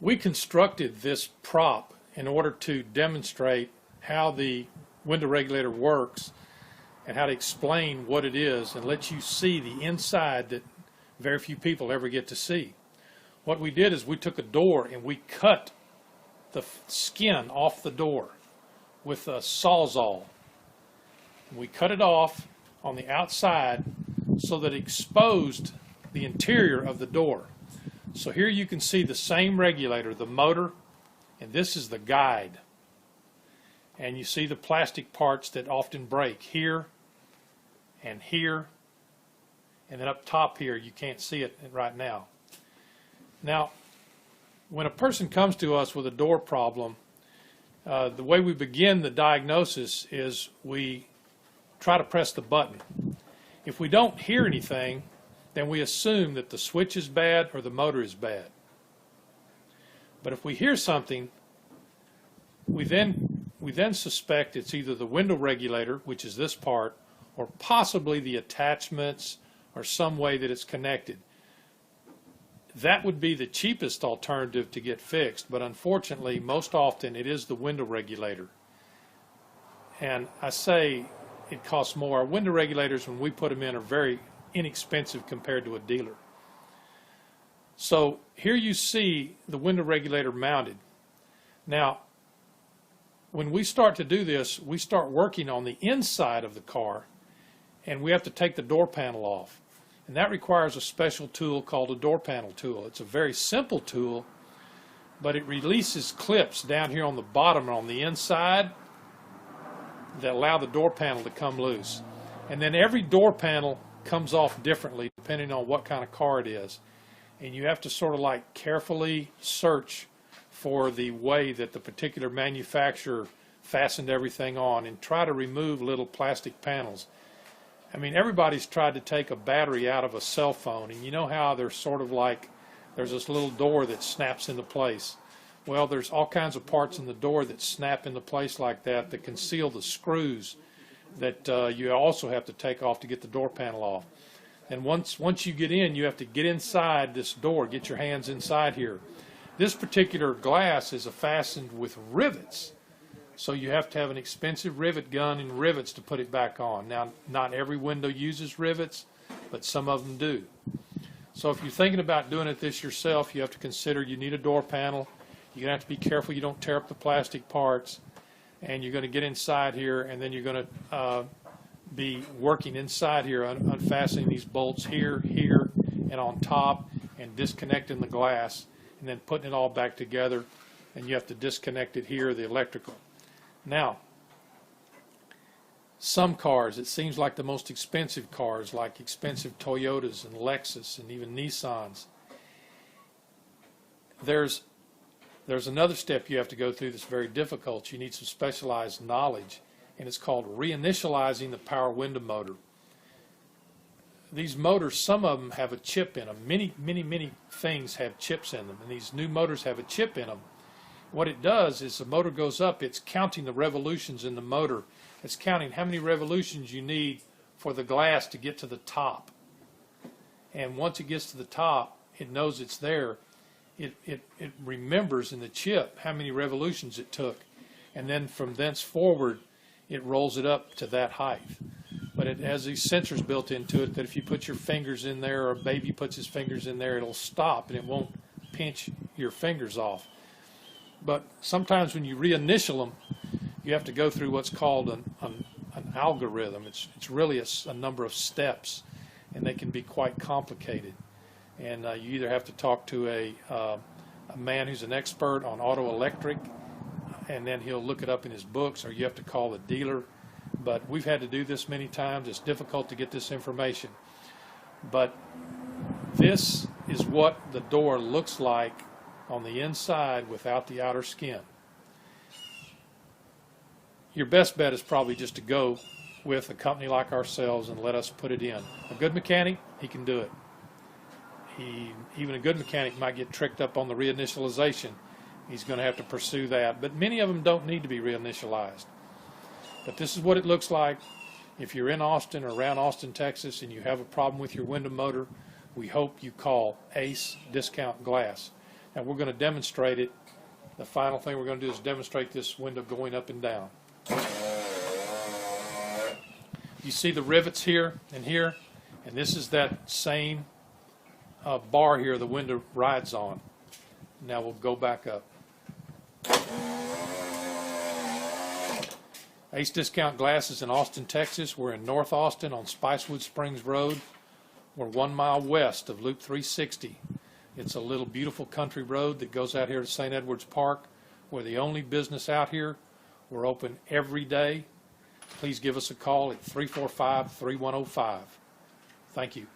We constructed this prop in order to demonstrate how the window regulator works and how to explain what it is and let you see the inside that very few people ever get to see. What we did is we took a door and we cut the skin off the door with a sawzall. We cut it off on the outside so that it exposed the interior of the door. So here you can see the same regulator, the motor, and this is the guide. And you see the plastic parts that often break here, and then up top here. You can't see it right now. Now, when a person comes to us with a door problem, the way we begin the diagnosis is we try to press the button. If we don't hear anything, then we assume that the switch is bad or the motor is bad. But if we hear something, we then suspect it's either the window regulator, which is this part, or possibly the attachments or some way that it's connected. That would be the cheapest alternative to get fixed, but unfortunately, most often it is the window regulator. And I say it costs more. Our window regulators, when we put them in, are very inexpensive compared to a dealer. So here you see the window regulator mounted. Now, when we start to do this, we start working on the inside of the car, and we have to take the door panel off. And that requires a special tool called a door panel tool. It's a very simple tool, but it releases clips down here on the bottom and on the inside that allow the door panel to come loose. And then every door panel comes off differently depending on what kind of car it is. And you have to sort of like carefully search for the way that the particular manufacturer fastened everything on and try to remove little plastic panels. I mean, everybody's tried to take a battery out of a cell phone, and you know how there's sort of like, there's this little door that snaps into place. Well, there's all kinds of parts in the door that snap into place like that that conceal the screws that you also have to take off to get the door panel off. And once you get in, you have to get inside this door, get your hands inside here. This particular glass is fastened with rivets. So you have to have an expensive rivet gun and rivets to put it back on. Now, not every window uses rivets, but some of them do. So if you're thinking about doing this yourself, you have to consider you need a door panel. You're going to have to be careful you don't tear up the plastic parts. And you're going to get inside here, and then you're going to be working inside here, unfastening these bolts here, here, and on top, and disconnecting the glass, and then putting it all back together. And you have to disconnect it here, the electrical. Now, some cars, it seems like the most expensive cars, like expensive Toyotas and Lexus and even Nissans, there's another step you have to go through that's very difficult. You need some specialized knowledge, and it's called reinitializing the power window motor. These motors, some of them have a chip in them. Many things have chips in them, and these new motors have a chip in them. What it does is the motor goes up, it's counting the revolutions in the motor. It's counting how many revolutions you need for the glass to get to the top. And once it gets to the top, it knows it's there. It remembers in the chip how many revolutions it took. And then from thence forward, it rolls it up to that height. But it has these sensors built into it that if you put your fingers in there, or a baby puts his fingers in there, it'll stop and it won't pinch your fingers off. But sometimes when you reinitial them, you have to go through what's called an algorithm. It's really a number of steps, and they can be quite complicated. And you either have to talk to a man who's an expert on auto electric, and then he'll look it up in his books, or you have to call the dealer. But we've had to do this many times. It's difficult to get this information. But this is what the door looks like on the inside without the outer skin. Your best bet is probably just to go with a company like ourselves and let us put it in. A good mechanic, he can do it. Even a good mechanic might get tricked up on the reinitialization. He's going to have to pursue that. But many of them don't need to be reinitialized. But this is what it looks like. If you're in Austin or around Austin, Texas, and you have a problem with your window motor, we hope you call Ace Discount Glass. and we're going to demonstrate it. The final thing we're going to do is demonstrate this window going up and down. You see the rivets here and here, and this is that same bar here the window rides on. Now we'll go back up. Ace Discount Glasses in Austin, Texas. We're in North Austin on Spicewood Springs Road. We're 1 mile west of Loop 360. It's a little beautiful country road that goes out here to St. Edwards Park. We're the only business out here. We're open every day. Please give us a call at 345-3105. Thank you.